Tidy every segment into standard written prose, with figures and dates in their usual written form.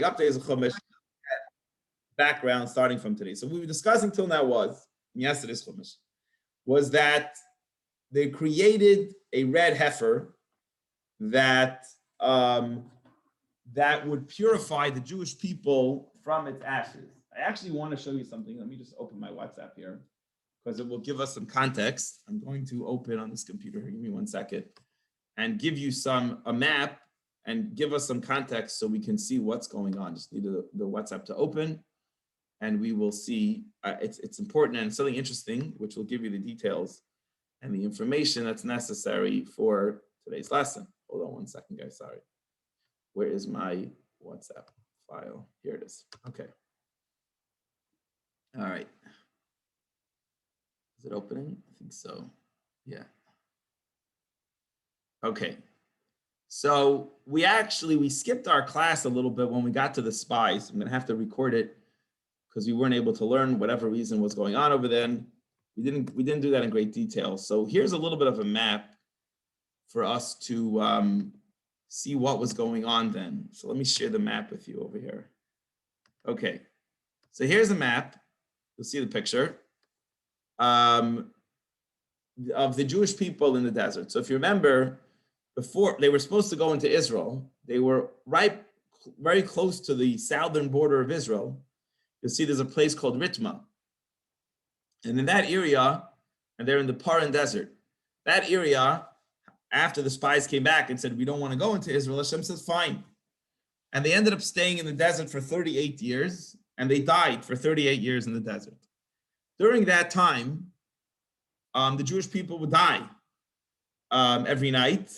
up to Chumash background starting from today. So what we were discussing till now was, in yesterday's Chumash, was that they created a red heifer that that would purify the Jewish people from its ashes. I actually want to show you something. Let me just open my WhatsApp here because it will give us some context. I'm going to open on this computer here. Give me 1 second and give you a map and give us some context so we can see what's going on. Just need the WhatsApp to open and we will see. It's important and something interesting, which will give you the details and the information that's necessary for today's lesson. Hold on 1 second, guys. Sorry. Where is my WhatsApp file? Here it is. Okay. All right. Is it opening? I think so. Yeah. Okay. So we skipped our class a little bit when we got to the spies. I'm going to have to record it because we weren't able to learn whatever reason was going on over then. We didn't do that in great detail. So here's a little bit of a map for us to see what was going on then. So let me share the map with you over here. Okay, so here's a map. You'll see the picture of the Jewish people in the desert. So if you remember, before they were supposed to go into Israel, they were very close to the southern border of Israel. You'll see there's a place called Ritma. And in that area, and they're in the Paran Desert, that area, after the spies came back and said, we don't want to go into Israel, Hashem says, fine. And they ended up staying in the desert for 38 years, and they died for 38 years in the desert. During that time, the Jewish people would die every night,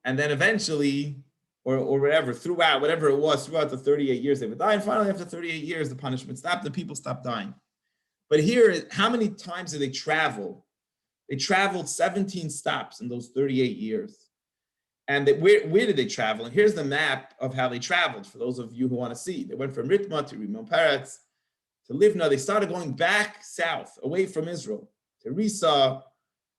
and then eventually, or whatever, throughout the 38 years, they would die, and finally, after 38 years, the punishment stopped, the people stopped dying. But here, how many times did they travel? They traveled 17 stops in those 38 years. And where did they travel? And here's the map of how they traveled, for those of you who want to see. They went from Ritma to Rimon Peretz to Livna. They started going back south, away from Israel, to Risa,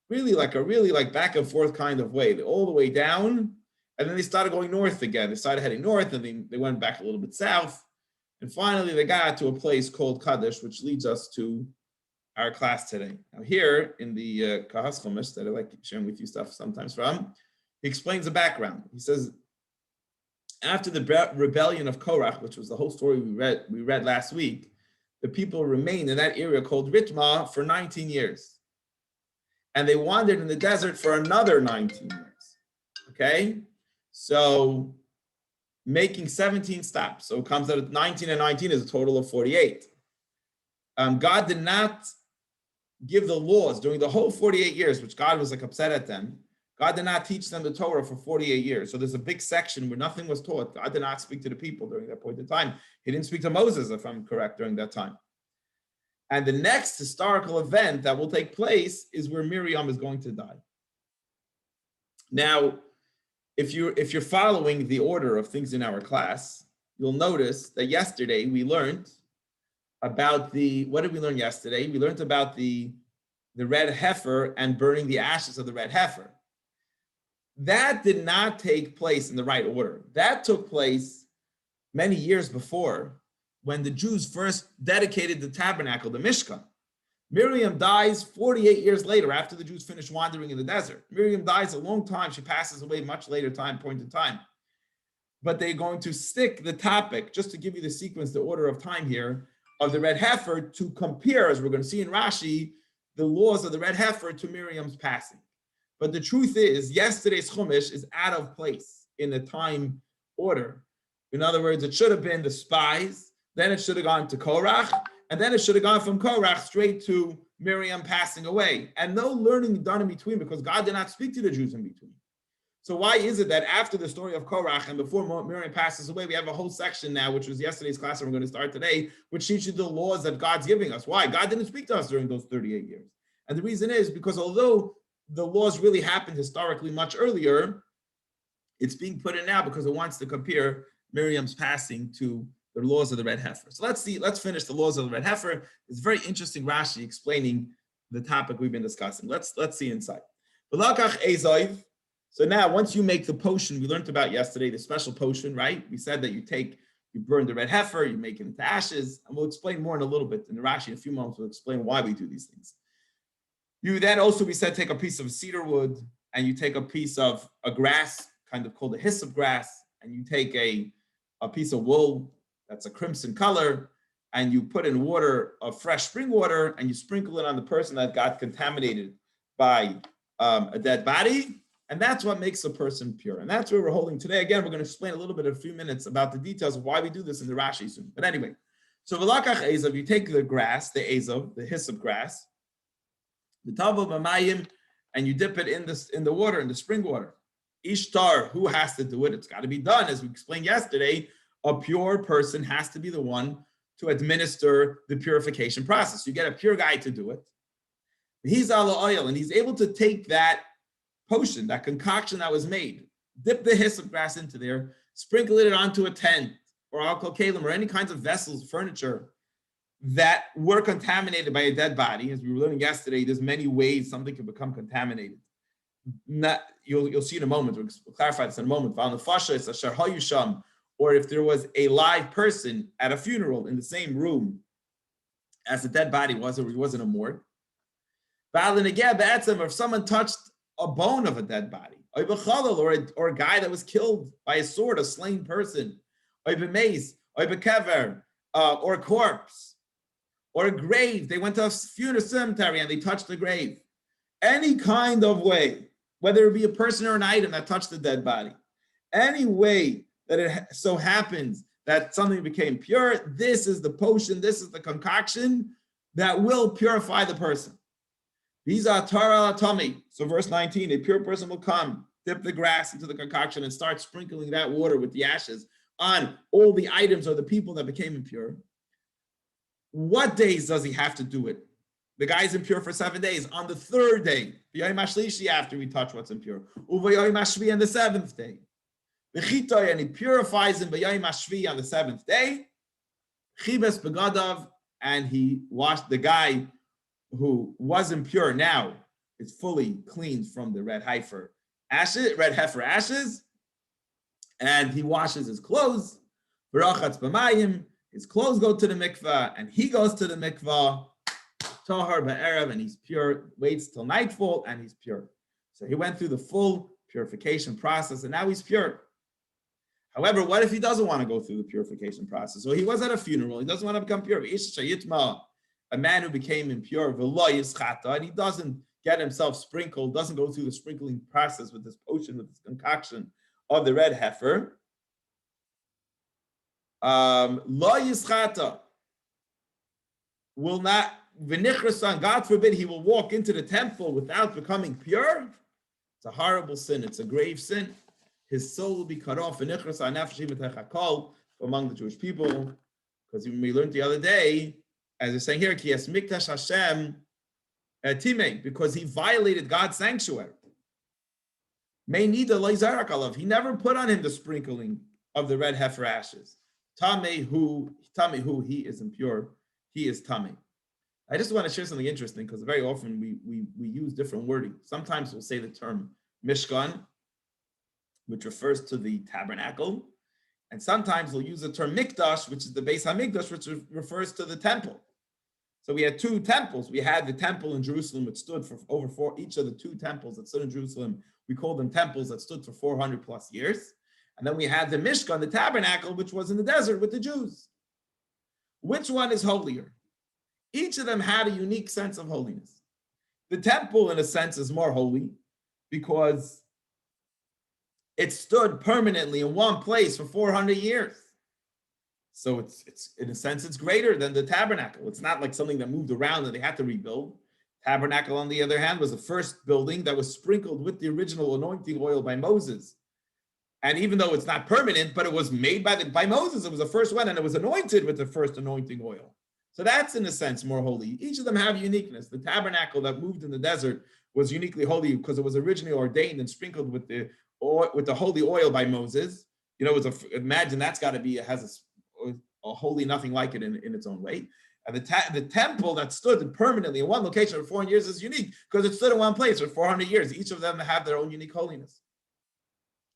really back and forth kind of way, all the way down. And then they started going north again. They started heading north, and they went back a little bit south. And finally, they got to a place called Kadesh, which leads us to our class today. Now here in the Kahas Chumash that I like sharing with you stuff sometimes from, he explains the background. He says, after the rebellion of Korach, which was the whole story we read last week, the people remained in that area called Ritma for 19 years. And they wandered in the desert for another 19 years. Okay? So making 17 stops. So it comes out at 19 and 19 is a total of 48. God did not give the laws during the whole 48 years, which God was upset at them. God did not teach them the Torah for 48 years. So there's a big section where nothing was taught. God did not speak to the people during that point in time. He didn't speak to Moses, if I'm correct, during that time. And the next historical event that will take place is where Miriam is going to die. Now, if you're following the order of things in our class, you'll notice that yesterday we learned about what did we learn yesterday? We learned about the red heifer and burning the ashes of the red heifer. That did not take place in the right order. That took place many years before, when the Jews first dedicated the tabernacle, the Mishkan. Miriam dies 48 years later after the Jews finish wandering in the desert. Miriam dies a long time. She passes away much later point in time. But they're going to stick the topic, just to give you the sequence, the order of time here, of the red heifer to compare, as we're going to see in Rashi, the laws of the red heifer to Miriam's passing. But the truth is, yesterday's Chumash is out of place in the time order. In other words, it should have been the spies, then it should have gone to Korach, and then it should have gone from Korach straight to Miriam passing away. And no learning done in between, because God did not speak to the Jews in between. So why is it that after the story of Korach and before Miriam passes away, we have a whole section now, which was yesterday's class, and we're going to start today, which teaches the laws that God's giving us? Why? God didn't speak to us during those 38 years. And the reason is because although the laws really happened historically much earlier, it's being put in now because it wants to compare Miriam's passing to the laws of the red heifer. So let's finish the laws of the red heifer. It's very interesting Rashi explaining the topic we've been discussing. Let's see inside. So now, once you make the potion we learned about yesterday, the special potion, right? We said that you take You burn the red heifer, you make it into ashes, and we'll explain more in a little bit. In the Rashi, in a few moments, we'll explain why we do these things. You then also, we said, take a piece of cedar wood, and you take a piece of a grass, kind of called a hyssop grass, and you take a piece of wool that's a crimson color, and you put in water of fresh spring water, and you sprinkle it on the person that got contaminated by a dead body, and that's what makes a person pure. And that's where we're holding today. Again, we're going to explain a little bit in a few minutes about the details of why we do this in the Rashi soon. But anyway, so v'lakach ezav, you take the grass, the ezav, the hyssop grass, the tavo b'mayim, and you dip it in the water, in the spring water. Ishtar, who has to do it? It's got to be done, as we explained yesterday. A pure person has to be the one to administer the purification process. You get a pure guy to do it. He's ala oil, and he's able to take that potion, that concoction that was made, dip the hyssop grass into there, sprinkle it onto a tent or alcohol kalim or any kinds of vessels, furniture that were contaminated by a dead body. As we were learning yesterday, there's many ways something can become contaminated. You'll see in a moment. We'll clarify this in a moment. Or if there was a live person at a funeral in the same room as the dead body was, or he wasn't a morgue. Or if someone touched a bone of a dead body, or a guy that was killed by a sword, a slain person, or a corpse, or a grave. They went to a funeral cemetery and they touched the grave. Any kind of way, whether it be a person or an item that touched the dead body, any way that it so happens that something became pure, this is the potion, this is the concoction that will purify the person. These are Tara Atomi. So verse 19, a pure person will come, dip the grass into the concoction and start sprinkling that water with the ashes on all the items or the people that became impure. What days does he have to do it? The guy's impure for 7 days. On the third day, after we touch what's impure, on the seventh day, and he purifies him on the seventh day, and he washed the guy who was impure now is fully cleansed from the red heifer ashes, and he washes his clothes. His clothes go to the mikvah, and he goes to the mikvah. Tahar ba'erev, and he's pure. Waits till nightfall, and he's pure. So he went through the full purification process, and now he's pure. However, what if he doesn't want to go through the purification process? So he was at a funeral. He doesn't want to become pure. A man who became impure, and he doesn't get himself sprinkled, doesn't go through the sprinkling process with this potion, with this concoction of the red heifer. Lo yischata will not, God forbid, he will walk into the temple without becoming pure. It's a horrible sin. It's a grave sin. His soul will be cut off among the Jewish people, because we learned the other day, as it's saying here, Kiyas Mikdash Hashem Timei, because he violated God's sanctuary. He never put on him the sprinkling of the red heifer ashes. Tamei who he is impure, he is Tamei. I just want to share something interesting, because very often we use different wording. Sometimes we'll say the term Mishkan, which refers to the tabernacle, and sometimes we'll use the term Mikdash, which is the Beis HaMikdash, which refers to the temple. So we had two temples. We had the temple in Jerusalem, which stood for each of the two temples that stood in Jerusalem, we call them temples that stood for 400 plus years. And then we had the Mishkan, the tabernacle, which was in the desert with the Jews. Which one is holier? Each of them had a unique sense of holiness. The temple, in a sense, is more holy because it stood permanently in one place for 400 years. So it's in a sense, it's greater than the tabernacle. It's not like something that moved around and they had to rebuild. Tabernacle, on the other hand, was the first building that was sprinkled with the original anointing oil by Moses. And even though it's not permanent, but it was made by Moses, it was the first one, and it was anointed with the first anointing oil. So that's, in a sense, more holy. Each of them have uniqueness. The tabernacle that moved in the desert was uniquely holy because it was originally ordained and sprinkled with the holy oil by Moses. You know, imagine that's got to be, it has a holy nothing like it in its own way. And the temple that stood permanently in one location for 400 years is unique because it stood in one place for 400 years. Each of them have their own unique holiness.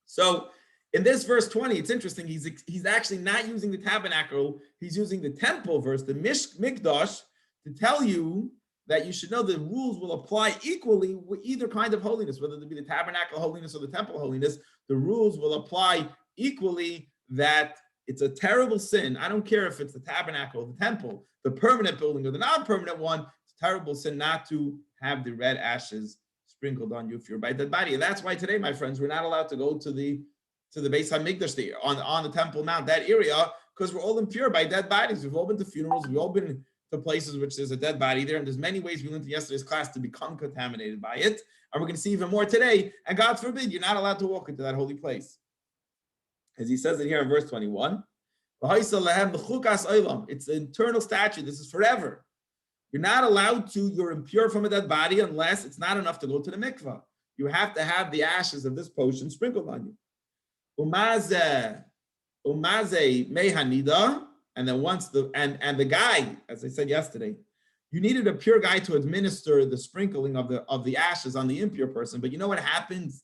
So In this verse 20, it's interesting. He's actually not using the tabernacle. He's using the temple verse, the Mikdash, to tell you that you should know the rules will apply equally with either kind of holiness, whether it be the tabernacle holiness or the temple holiness. The rules will apply equally, that it's a terrible sin. I don't care if it's the tabernacle or the temple, the permanent building or the non-permanent one. It's a terrible sin not to have the red ashes sprinkled on you if you're by dead body. And that's why today, my friends, we're not allowed to go to the Beis HaMikdash on the Temple Mount, that area, because we're all impure by dead bodies. We've all been to funerals. We've all been to places which there's a dead body there. And there's many ways we learned in yesterday's class to become contaminated by it. And we're going to see even more today. And God forbid, you're not allowed to walk into that holy place. As he says it here in verse 21, it's an eternal statute. This is forever. You're not allowed to, you're impure from a dead body unless it's not enough to go to the mikvah. You have to have the ashes of this potion sprinkled on you. Umaze mehanida, and then once the guy, as I said yesterday, you needed a pure guy to administer the sprinkling of the ashes on the impure person. But you know what happens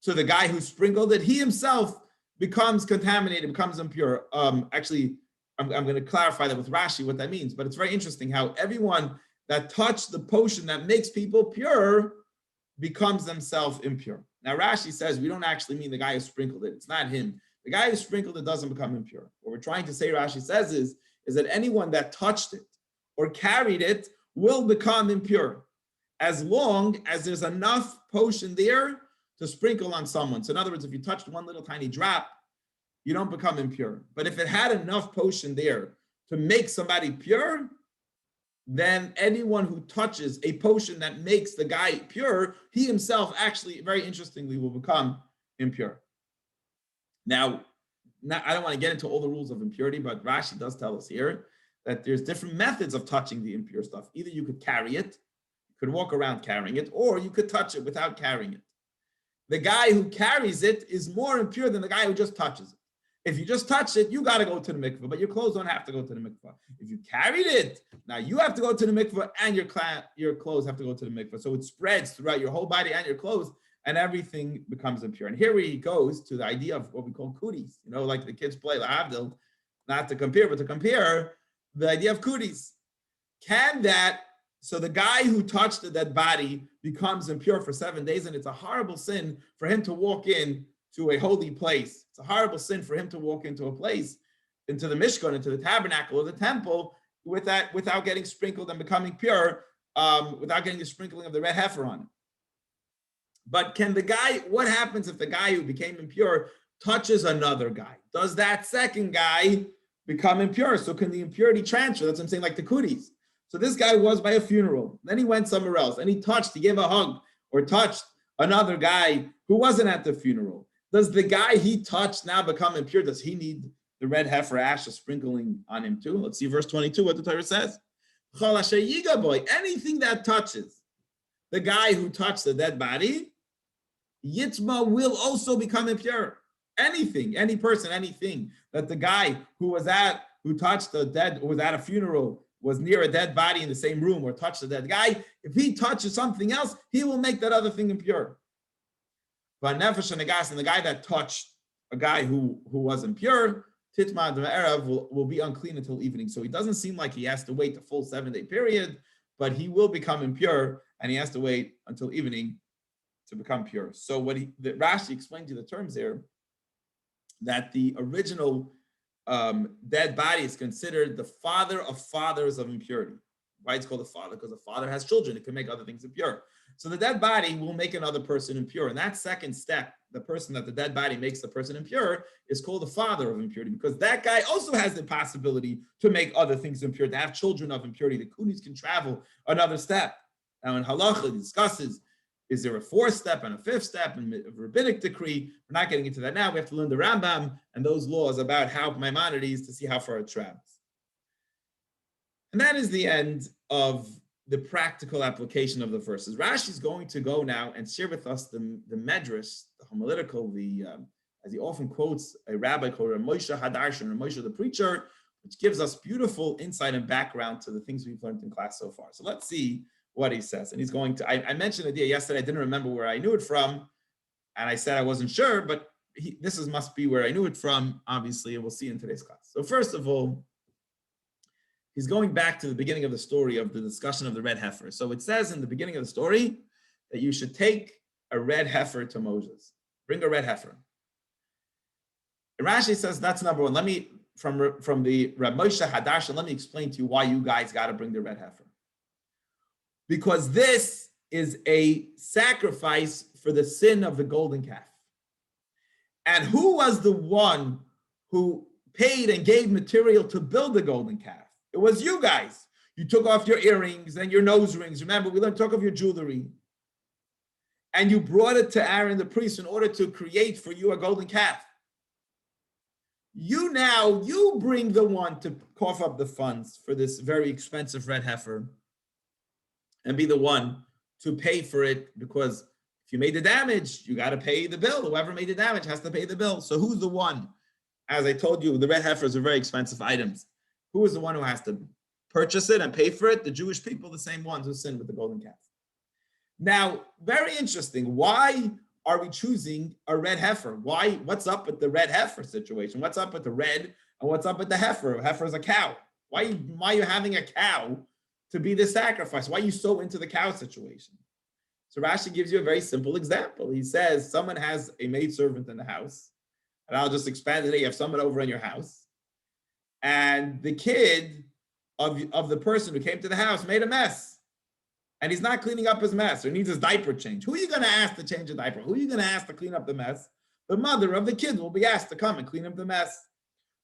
to the guy who sprinkled it? He himself becomes contaminated, becomes impure. Actually, I'm going to clarify that with Rashi what that means. But it's very interesting how everyone that touched the potion that makes people pure becomes themselves impure. Now, Rashi says we don't actually mean the guy who sprinkled it. It's not him. The guy who sprinkled it doesn't become impure. What we're trying to say, Rashi says, is that anyone that touched it or carried it will become impure, as long as there's enough potion there to sprinkle on someone. So in other words, if you touched one little tiny drop, you don't become impure. But if it had enough potion there to make somebody pure, then anyone who touches a potion that makes the guy pure, he himself actually, very interestingly, will become impure. Now, I don't want to get into all the rules of impurity, but Rashi does tell us here that there's different methods of touching the impure stuff. Either you could carry it, you could walk around carrying it, or you could touch it without carrying it. The guy who carries it is more impure than the guy who just touches it. If you just touch it, you got to go to the mikveh, but your clothes don't have to go to the mikveh. If you carried it, now you have to go to the mikveh, and your clothes have to go to the mikveh. So it spreads throughout your whole body and your clothes, and everything becomes impure. And here he goes to the idea of what we call cooties, like the kids play, la'avdil, not to compare, but to compare the idea of cooties. So the guy who touched the dead body becomes impure for 7 days, and it's a horrible sin for him to walk in to a holy place. It's a horrible sin for him to walk into a place, into the Mishkan, into the tabernacle or the temple, without getting sprinkled and becoming pure, without getting the sprinkling of the red heifer on it. But what happens if the guy who became impure touches another guy? Does that second guy become impure? So can the impurity transfer? That's what I'm saying, like the cooties. So this guy was by a funeral, then he went somewhere else, and he gave a hug, or touched another guy who wasn't at the funeral. Does the guy he touched now become impure? Does he need the red heifer ashes sprinkling on him too? Let's see verse 22, what the Torah says. Anything that touches the guy who touched the dead body, Yitzma will also become impure. Anything, any person, anything that the guy who touched the dead, or was at a funeral, was near a dead body in the same room, or touched the dead guy, if he touches something else, he will make that other thing impure. But nefesh negas, and the guy that touched a guy who was impure, titma d'erev will be unclean until evening. So it doesn't seem like he has to wait the full 7-day period, but he will become impure, and he has to wait until evening to become pure. So Rashi explained to you the terms there, that the original dead body is considered the father of fathers of impurity. Why it's called a father? Because a father has children. It can make other things impure. So the dead body will make another person impure. And that second step, the person that the dead body makes the person impure, is called the father of impurity, because that guy also has the possibility to make other things impure, to have children of impurity. The kunis can travel another step. Now in halacha, it discusses, is there a 4th step and a 5th step in a rabbinic decree? We're not getting into that now. We have to learn the Rambam and those laws about how Maimonides, to see how far it travels. And that is the end of the practical application of the verses. Rashi is going to go now and share with us the medrash, the homiletical, as he often quotes a rabbi called Moshe Hadarshan, or Moshe the preacher, which gives us beautiful insight and background to the things we've learned in class so far. So let's see what he says. And he's going to, I mentioned the idea yesterday, I didn't remember where I knew it from, and I said I wasn't sure, but must be where I knew it from, obviously, and we'll see in today's class. So first of all, he's going back to the beginning of the story of the discussion of the red heifer. So it says in the beginning of the story that you should take a red heifer to Moses. Bring a red heifer. And Rashi says that's number one. Let me, from the Reb Moshe Hadarshan, let me explain to you why you guys got to bring the red heifer. Because this is a sacrifice for the sin of the golden calf. And who was the one who paid and gave material to build the golden calf? It was you guys. You took off your earrings and your nose rings. Remember, we learned took off your jewelry. And you brought it to Aaron the priest in order to create for you a golden calf. You bring the one to cough up the funds for this very expensive red heifer and be the one to pay for it, because if you made the damage, you got to pay the bill. Whoever made the damage has to pay the bill. So who's the one? As I told you, the red heifers are very expensive items. Who is the one who has to purchase it and pay for it? The Jewish people, the same ones who sinned with the golden calf. Now, very interesting. Why are we choosing a red heifer? Why? What's up with the red heifer situation? What's up with the red and what's up with the heifer? A heifer is a cow. Why are you having a cow to be the sacrifice? Why are you so into the cow situation? So Rashi gives you a very simple example. He says someone has a maidservant in the house, and I'll just expand it. You have someone over in your house, and the kid of the person who came to the house made a mess. And he's not cleaning up his mess or needs his diaper changed. Who are you going to ask to change a diaper? Who are you going to ask to clean up the mess? The mother of the kid will be asked to come and clean up the mess.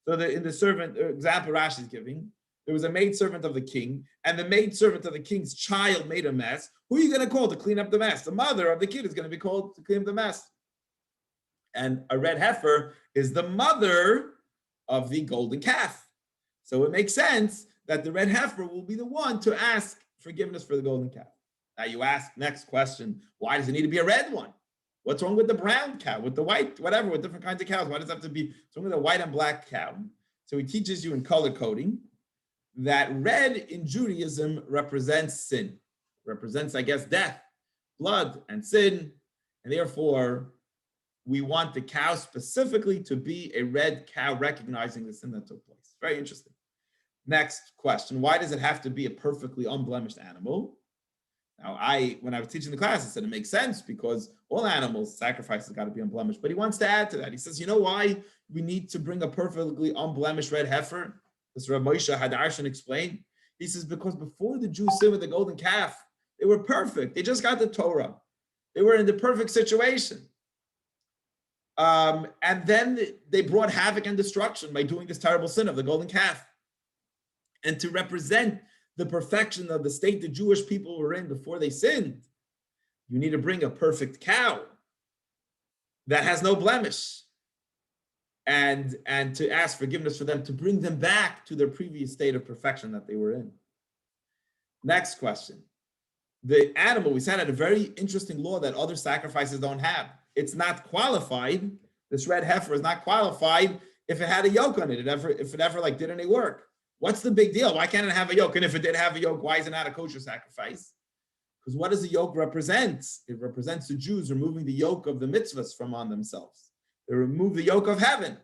So in the servant example Rashi is giving, there was a maidservant of the king, and the maidservant of the king's child made a mess. Who are you going to call to clean up the mess? The mother of the kid is going to be called to clean up the mess. And a red heifer is the mother of the golden calf. So it makes sense that the red heifer will be the one to ask forgiveness for the golden calf. Now you ask, next question, why does it need to be a red one? What's wrong with the brown cow, with the white, whatever, with different kinds of cows? Why does it have to be, what's wrong with a white and black cow? So he teaches you in color coding that red in Judaism represents sin, represents, I guess, death, blood, and sin. And therefore, we want the cow specifically to be a red cow, recognizing the sin that took place. Very interesting. Next question, why does it have to be a perfectly unblemished animal? Now, when I was teaching the class, I said it makes sense because all animals, sacrifices got to be unblemished. But he wants to add to that. He says, you know why we need to bring a perfectly unblemished red heifer? This Rav Moshe Hadarshan explained. He says, because before the Jews sinned with the golden calf, they were perfect. They just got the Torah. They were in the perfect situation. And then they brought havoc and destruction by doing this terrible sin of the golden calf. And to represent the perfection of the state the Jewish people were in before they sinned, you need to bring a perfect cow that has no blemish, and to ask forgiveness for them, to bring them back to their previous state of perfection that they were in. Next question. The animal, we said, had a very interesting law that other sacrifices don't have. It's not qualified. This red heifer is not qualified if it had a yoke on it, if it ever did any work. What's the big deal? Why can't it have a yoke? And if it did have a yoke, why is it not a kosher sacrifice? Because what does the yoke represent? It represents the Jews removing the yoke of the mitzvahs from on themselves. They remove the yoke of heaven.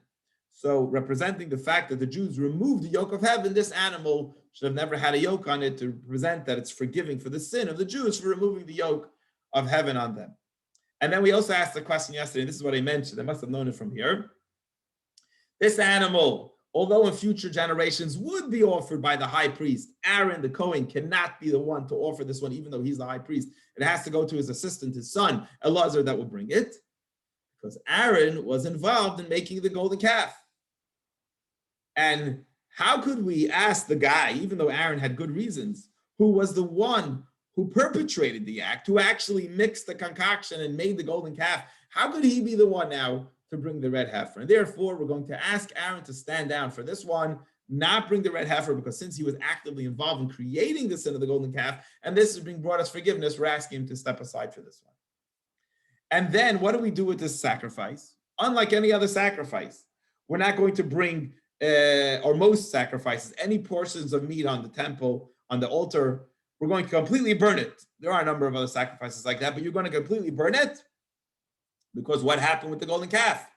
So representing the fact that the Jews removed the yoke of heaven, this animal should have never had a yoke on it, to represent that it's forgiving for the sin of the Jews for removing the yoke of heaven on them. And then we also asked the question yesterday, and this is what I mentioned, I must have known it from here. This animal, although in future generations would be offered by the high priest, Aaron the Kohen cannot be the one to offer this one, even though he's the high priest. It has to go to his assistant, his son, Elazar, that will bring it, because Aaron was involved in making the golden calf. And how could we ask the guy, even though Aaron had good reasons, who was the one who perpetrated the act, who actually mixed the concoction and made the golden calf, how could he be the one now to bring the red heifer? And therefore, we're going to ask Aaron to stand down for this one, not bring the red heifer, because since he was actively involved in creating the sin of the golden calf, and this is being brought us forgiveness, we're asking him to step aside for this one. And then what do we do with this sacrifice? Unlike any other sacrifice, we're not going to bring, or most sacrifices, any portions of meat on the temple, on the altar. We're going to completely burn it. There are a number of other sacrifices like that, but you're going to completely burn it, because what happened with the golden calf?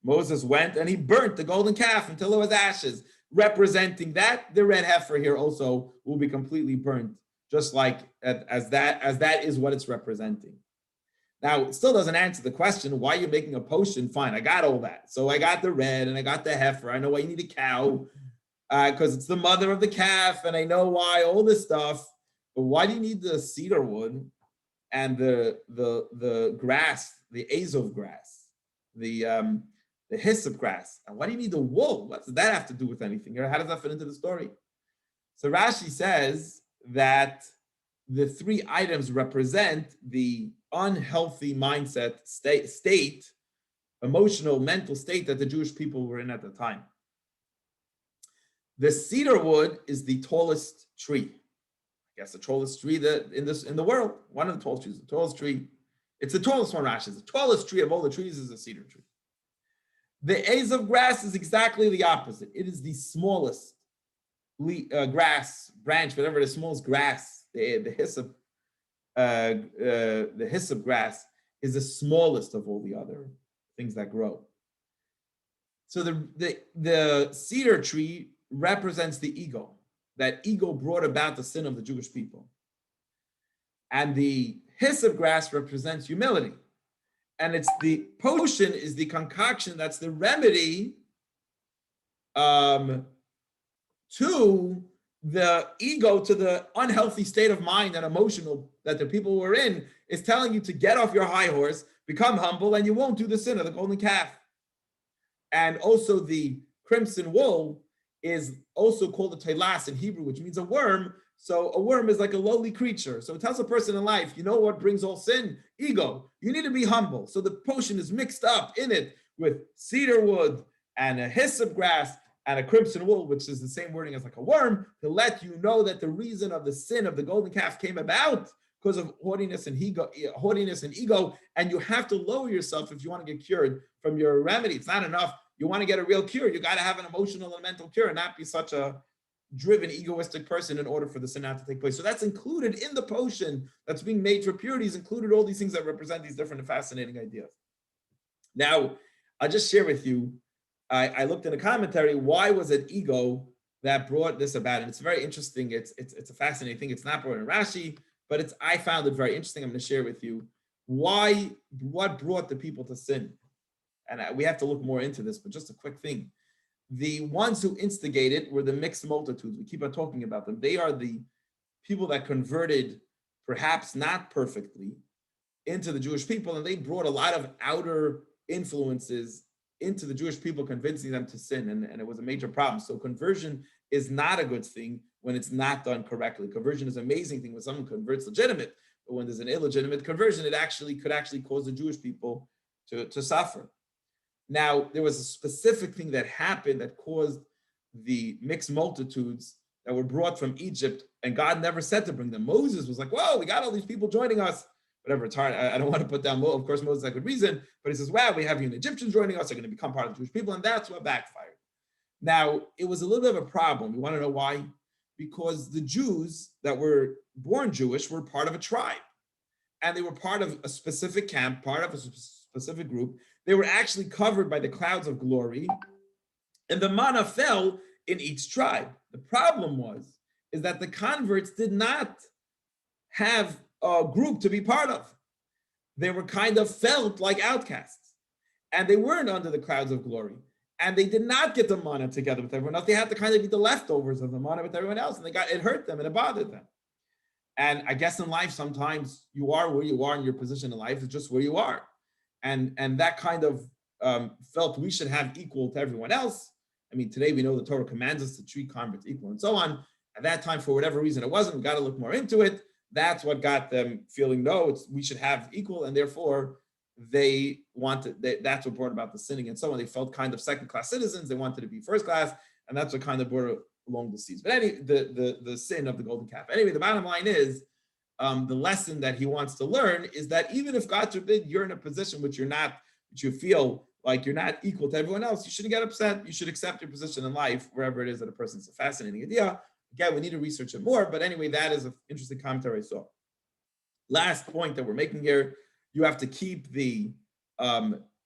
Moses went and he burnt the golden calf until it was ashes, representing that the red heifer here also will be completely burnt, just like as that is what it's representing. Now, it still doesn't answer the question, why you're making a potion. Fine, I got all that. So I got the red and I got the heifer. I know why you need a cow, because it's the mother of the calf, and I know why, all this stuff. But why do you need the cedar wood and the grass, the azov grass, the hyssop grass? And why do you need the wool? What does that have to do with anything? How does that fit into the story? So Rashi says that the three items represent the unhealthy mindset state, emotional, mental state that the Jewish people were in at the time. The cedar wood is the tallest tree. I guess the tallest tree in the world. One of the tallest trees, the tallest tree. It's the tallest one, Rashi. The tallest tree of all the trees is a cedar tree. The azov grass is exactly the opposite. It is the smallest grass, branch, whatever, the smallest grass, the hyssop grass is the smallest of all the other things that grow. So the cedar tree represents the ego. That ego brought about the sin of the Jewish people. And the hyssop grass represents humility. And it's the potion is the concoction, that's the remedy to the ego, to the unhealthy state of mind and emotional that the people were in, is telling you to get off your high horse, become humble, and you won't do the sin of the golden calf. And also the crimson wool is also called a telas in Hebrew, which means a worm. So a worm is like a lowly creature. So it tells a person in life, you know what brings all sin? Ego. You need to be humble. So the potion is mixed up in it with cedar wood and a hyssop grass and a crimson wool, which is the same wording as like a worm, to let you know that the reason of the sin of the golden calf came about because of haughtiness and ego, and you have to lower yourself if you want to get cured from your remedy. It's not enough. You want to get a real cure, you got to have an emotional and mental cure and not be such a driven, egoistic person in order for the sin not to take place. So that's included in the potion that's being made for purities, included all these things that represent these different and fascinating ideas. Now, I'll just share with you, I looked in a commentary, why was it ego that brought this about? And it's very interesting. It's a fascinating thing. It's not brought in Rashi, but I found it very interesting. I'm going to share with you what brought the people to sin. And we have to look more into this, but just a quick thing. The ones who instigated were the mixed multitudes. We keep on talking about them. They are the people that converted, perhaps not perfectly, into the Jewish people, and they brought a lot of outer influences into the Jewish people, convincing them to sin, and it was a major problem. So conversion is not a good thing when it's not done correctly. Conversion is an amazing thing when someone converts legitimate, but when there's an illegitimate conversion, it could actually cause the Jewish people to suffer. Now, there was a specific thing that happened that caused the mixed multitudes that were brought from Egypt, and God never said to bring them. Moses was like, whoa, we got all these people joining us. Whatever, it's hard. I don't want to put down, of course, Moses had good reason, but he says, wow, we have you Egyptians joining us, they're going to become part of the Jewish people, and that's what backfired. Now, it was a little bit of a problem. You want to know why? Because the Jews that were born Jewish were part of a tribe, and they were part of a specific camp, part of a specific group. They were actually covered by the clouds of glory, and the manna fell in each tribe. The problem is that the converts did not have a group to be part of. They were kind of felt like outcasts, and they weren't under the clouds of glory, and they did not get the manna together with everyone else. They had to kind of eat the leftovers of the manna with everyone else, and it hurt them and it bothered them. And I guess in life, sometimes you are where you are, and your position in life is just where you are. And that kind of felt we should have equal to everyone else. I mean, today we know the Torah commands us to treat converts equal and so on. At that time, for whatever reason it wasn't, we got to look more into it. That's what got them feeling, no, we should have equal, and therefore that's what brought about the sinning and so on. They felt kind of second-class citizens. They wanted to be first class, and that's what kind of brought along the seas. But anyway, the sin of the golden calf. Anyway, the bottom line is, the lesson that he wants to learn is that even if, God forbid, you're in a position which you feel like you're not equal to everyone else, you shouldn't get upset. You should accept your position in life, wherever it is that a person's a fascinating idea. Again, we need to research it more, but anyway, that is an interesting commentary I saw. Last point that we're making here, you have to keep the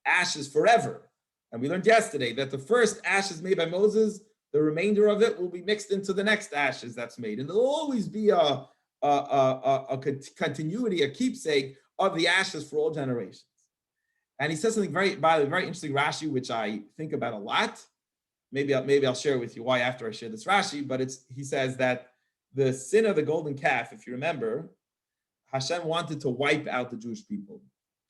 ashes forever. And we learned yesterday that the first ashes made by Moses, the remainder of it will be mixed into the next ashes that's made. And there'll always be a continuity, a keepsake of the ashes for all generations. And he says something very interesting Rashi, which I think about a lot. Maybe I'll share with you why after I share this Rashi, but he says that the sin of the golden calf, if you remember, Hashem wanted to wipe out the Jewish people,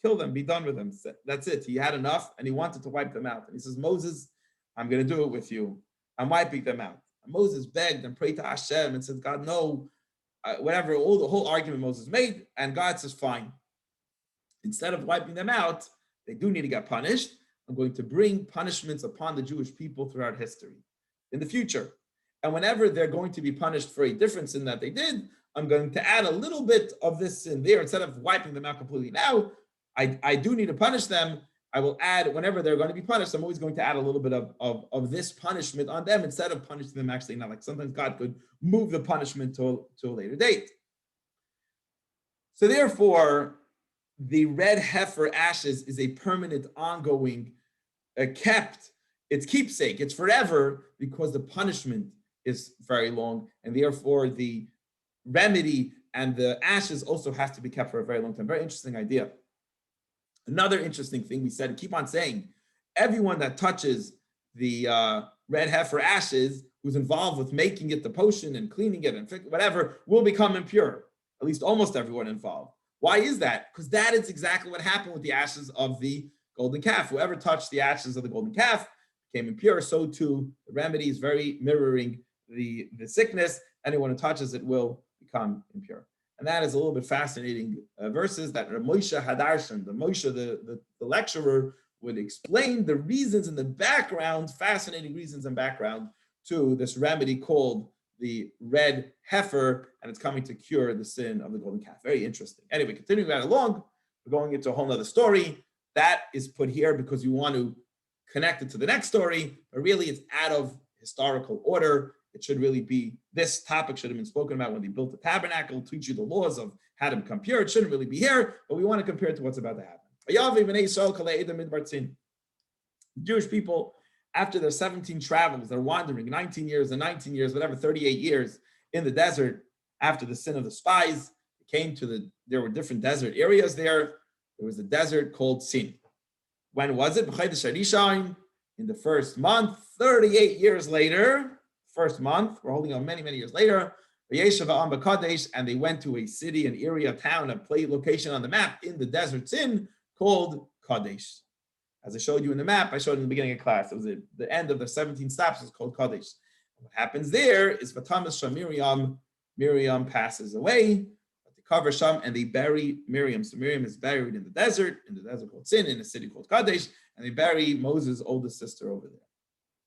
kill them, be done with them. That's it. He had enough and he wanted to wipe them out. And he says, Moses, I'm going to do it with you. I'm wiping them out. And Moses begged and prayed to Hashem and said, God, no, whatever, the whole argument Moses made. And God says, fine. Instead of wiping them out, they do need to get punished. I'm going to bring punishments upon the Jewish people throughout history in the future. And whenever they're going to be punished for a different sin that they did, I'm going to add a little bit of this sin there. Instead of wiping them out completely now, I do need to punish them. I will add, whenever they're going to be punished, I'm always going to add a little bit of this punishment on them instead of punishing them actually now. Like sometimes God could move the punishment to a later date. So therefore, the red heifer ashes is a permanent, ongoing, kept, it's keepsake, it's forever, because the punishment is very long, and therefore the remedy and the ashes also has to be kept for a very long time. Very interesting idea. Another interesting thing we said, keep on saying, everyone that touches the red heifer ashes, who's involved with making it the potion and cleaning it and whatever, will become impure. At least almost everyone involved. Why is that? Because that is exactly what happened with the ashes of the golden calf. Whoever touched the ashes of the golden calf became impure. So too, the remedy is very mirroring the sickness. Anyone who touches it will become impure. And that is a little bit fascinating verses that Moshe Hadarshan, the lecturer, would explain the reasons in the background, fascinating reasons and background to this remedy called the red heifer, and it's coming to cure the sin of the golden calf. Very interesting. Anyway, continuing right along, we're going into a whole nother story. That is put here because you want to connect it to the next story, but really it's out of historical order. It should really be, this topic should have been spoken about when they built the tabernacle, teach you the laws of how to become pure. It shouldn't really be here, but we want to compare it to what's about to happen. The Jewish people, after their 17 travels, they're wandering 19 years and 19 years, whatever, 38 years in the desert after the sin of the spies. There were different desert areas there. There was a desert called Sin. When was it? In the first month, 38 years later, first month, we're holding on many, many years later, and they went to a city, an area, a town, a location on the map in the desert Sin called Kadesh. As I showed you in the map, I showed in the beginning of class, it was the end of the 17 stops, it's called Kadesh. What happens there is Miriam passes away, they cover Sham and they bury Miriam. So Miriam is buried in the desert called Sin, in a city called Kadesh, and they bury Moses' oldest sister over there.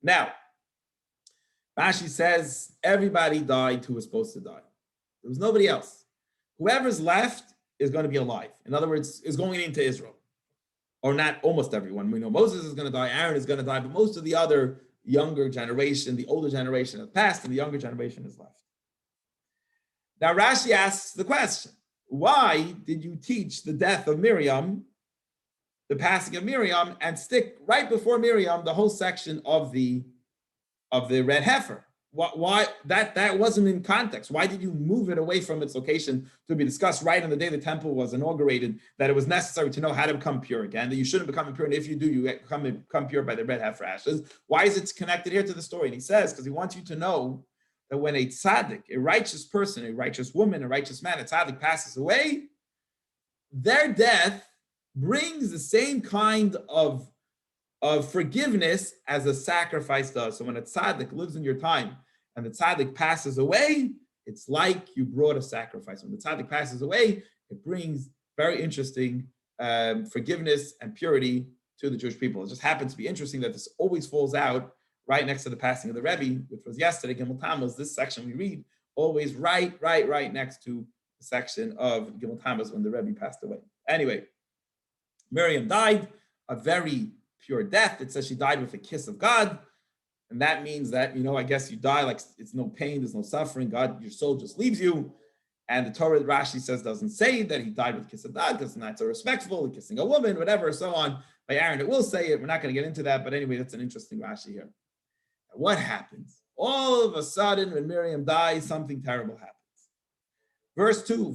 Now, Rashi says everybody died who was supposed to die. There was nobody else. Whoever's left is going to be alive. In other words, is going into Israel. Or not almost everyone. We know Moses is going to die, Aaron is going to die, but most of the other younger generation, the older generation has passed, and the younger generation is left. Now Rashi asks the question, why did you teach the death of Miriam, the passing of Miriam, and stick right before Miriam the whole section of the red heifer? Why that wasn't in context? Why did you move it away from its location to be discussed right on the day the temple was inaugurated, that it was necessary to know how to become pure again, that you shouldn't become impure, and if you do, you become pure by the red heifer ashes? Why is it connected here to the story? And he says, because he wants you to know that when a tzaddik, a righteous person, a righteous woman, a righteous man, a tzaddik passes away, their death brings the same kind of forgiveness as a sacrifice does. So when a tzaddik lives in your time and the tzaddik passes away, it's like you brought a sacrifice. When the tzaddik passes away, it brings very interesting forgiveness and purity to the Jewish people. It just happens to be interesting that this always falls out right next to the passing of the Rebbe, which was yesterday, Gimel Tammuz. This section we read always right next to the section of Gimel Tammuz when the Rebbe passed away. Anyway, Miriam died a very pure death. It says she died with a kiss of God. And that means that, I guess you die like it's no pain, there's no suffering. God, your soul just leaves you. And the Torah, Rashi says, doesn't say that he died with a kiss of God because not so respectful, kissing a woman, whatever, so on. by Aaron. It will say it. We're not going to get into that, but anyway, that's an interesting Rashi here. What happens? All of a sudden, when Miriam dies, something terrible happens. Verse 2,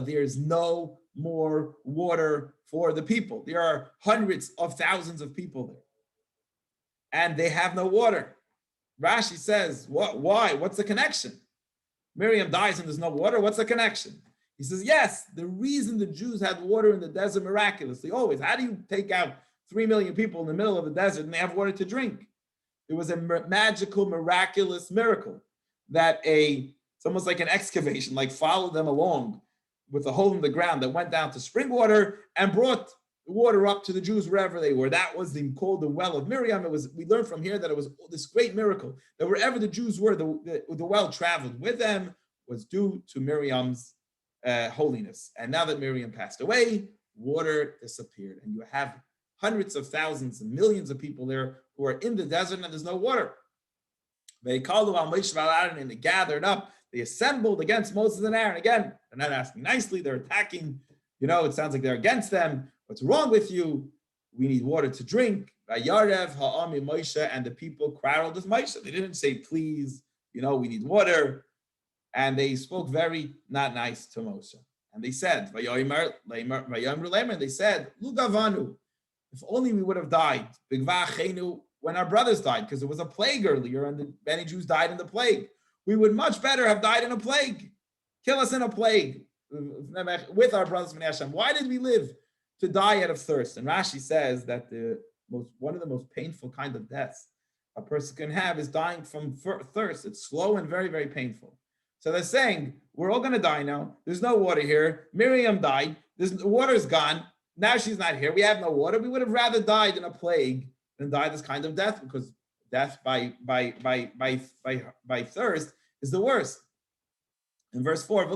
there is no more water for the people. There are hundreds of thousands of people there, and they have no water. Rashi says, "What? Why? What's the connection? Miriam dies and there's no water. What's the connection?" He says, "Yes, the reason the Jews had water in the desert miraculously, always. How do you take out 3 million people in the middle of the desert and they have water to drink? It was a magical, miraculous miracle that it's almost like an excavation, like followed them along with a hole in the ground that went down to spring water and brought the water up to the Jews wherever they were. That was called the well of Miriam. We learned from here that it was this great miracle that wherever the Jews were, the well traveled with them was due to Miriam's holiness. And now that Miriam passed away, water disappeared, and you have hundreds of thousands and millions of people there who are in the desert and there's no water. They called on Moshe and Aaron and they gathered up. They assembled against Moses and Aaron. Again, they're not asking nicely. They're attacking. It sounds like they're against them. What's wrong with you? We need water to drink. Yarev ha'ami Moshe, and the people quarreled with Moshe. They didn't say, please, we need water. And they spoke very not nice to Moshe. And they said, they said, Lugavanu, if only we would have died when our brothers died, because it was a plague earlier and many Jews died in the plague. We would much better have died in a plague. Kill us in a plague with our brothers from Hashem. Why did we live to die out of thirst? And Rashi says that one of the most painful kind of deaths a person can have is dying from thirst. It's slow and very, very painful. So they're saying, we're all going to die now. There's no water here. Miriam died. The water's gone. Now she's not here. We have no water. We would have rather died in a plague than die this kind of death, because death by thirst is the worst. In verse 4,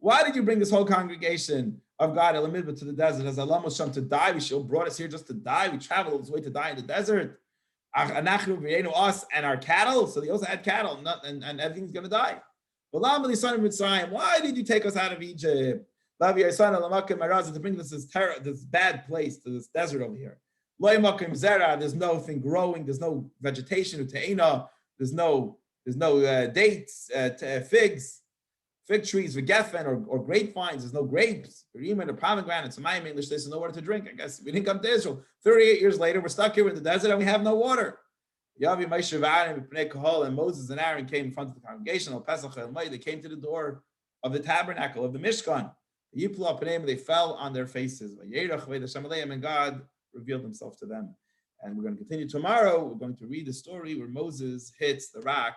why did you bring this whole congregation of God to the desert? As Allah was shown to die, we should brought us here just to die. We traveled all this way to die in the desert. Us and our cattle, so they also had cattle, and everything's going to die. Why did you take us out of Egypt? To bring this bad place, to this desert over here. There's nothing growing, there's no vegetation, there's no dates, figs, fig trees, vegefen, or grapevines, there's no grapes, or pomegranates, English, there's no water to drink. I guess we didn't come to Israel. 38 years later, we're stuck here in the desert and we have no water. And Moses and Aaron came in front of the congregation. They came to the door of the tabernacle, of the Mishkan. They fell on their faces. And God revealed himself to them. And we're going to continue tomorrow. We're going to read the story where Moses hits the rock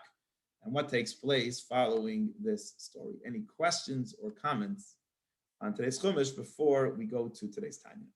and what takes place following this story. Any questions or comments on today's Chumash before we go to today's Tanya?